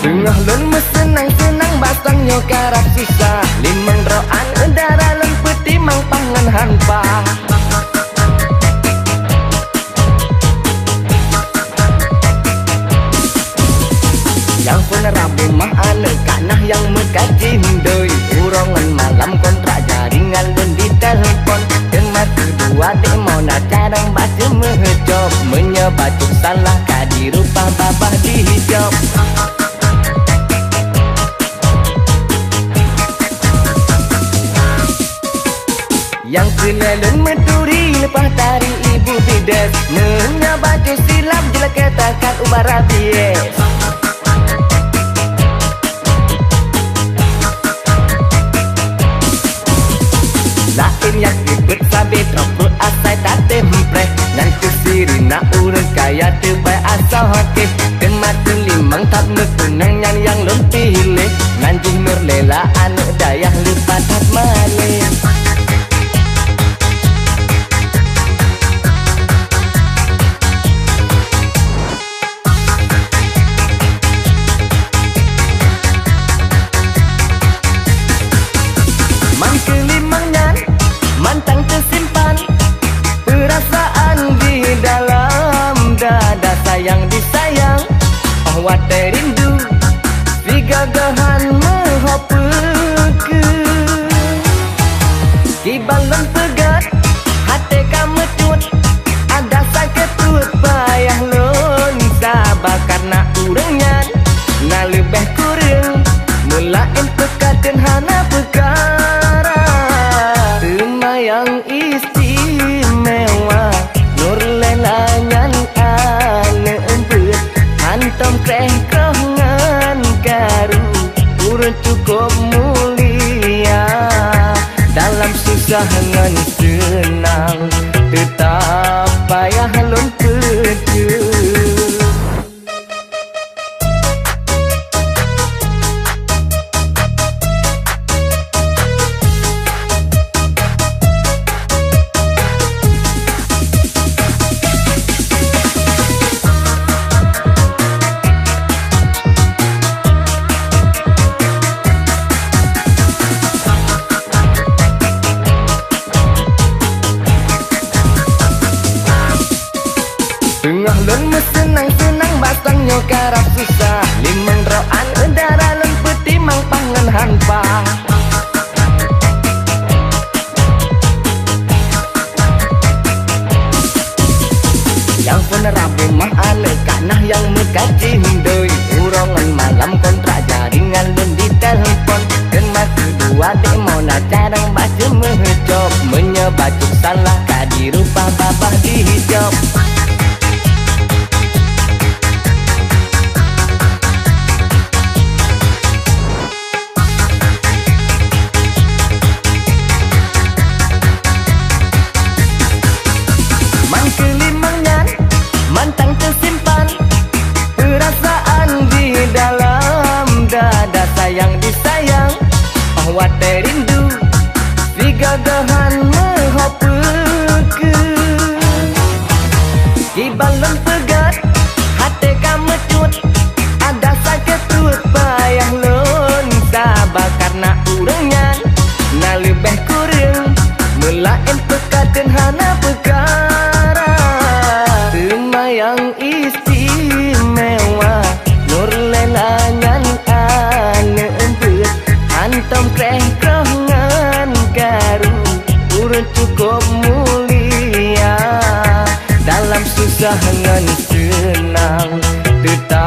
Tengah lun mesenang-senang batang nyokarap susah limang roan udara lun peti mang pangan hanpa. Yang pun rabu mah ane kanah yang mekaji hindoi urongan malam kontrak jaringan lun di telepon dan mati dua demo na carang baca mehejop menyebacuk salah kadi rupa babah di hijab. Yang kelalen meduri lepas dari ibu bides menyabaju silap jelek katakan ubar rabies. Lain yang ribet sabi terpul asai tak tempreh nanti siri nak urun kaya terbaik asal hati dan mati limang tak mekunang yang lun pilih nganjing nur lela anak dayah lepas tak malih. Mantang tersimpan perasaan di dalam dada sayang disayang oh wate rindu si gagahan mehopeke kibalan pegat hati kamu cut ada sakit perut payah lon sabar karena urangnya na lebih kurang melain pekaten hana perkara yang istimewa nur lelangan ane empet hantam kreh krongan karu urut cukup mulia dalam susah ngan senang tetap payah lon peju. Tengah lun mesenang-senang batang nyokarap susah limang roan udara lun peti mang pangan hanpa. Yang pun rabu mah ane kanah yang mekaji hindoi urongan malam kontrak jaringan lun di telepon dan mati dua demo na carang baca mehejop menyebacuk salah kadi rupa babah di hijab. Mantang tersimpan perasaan di dalam dada sayang disayang oh wate rindu si gagahan mehopeke kibalan pegat hati kamu cut ada sakit perut payah lon sabar karena urangnya na lebih kurang melain pekaten hana perkara yang istimewa nur lelangan ane empet hantam kreh krongan karu urut cukup mulia dalam susah ngan senang tetap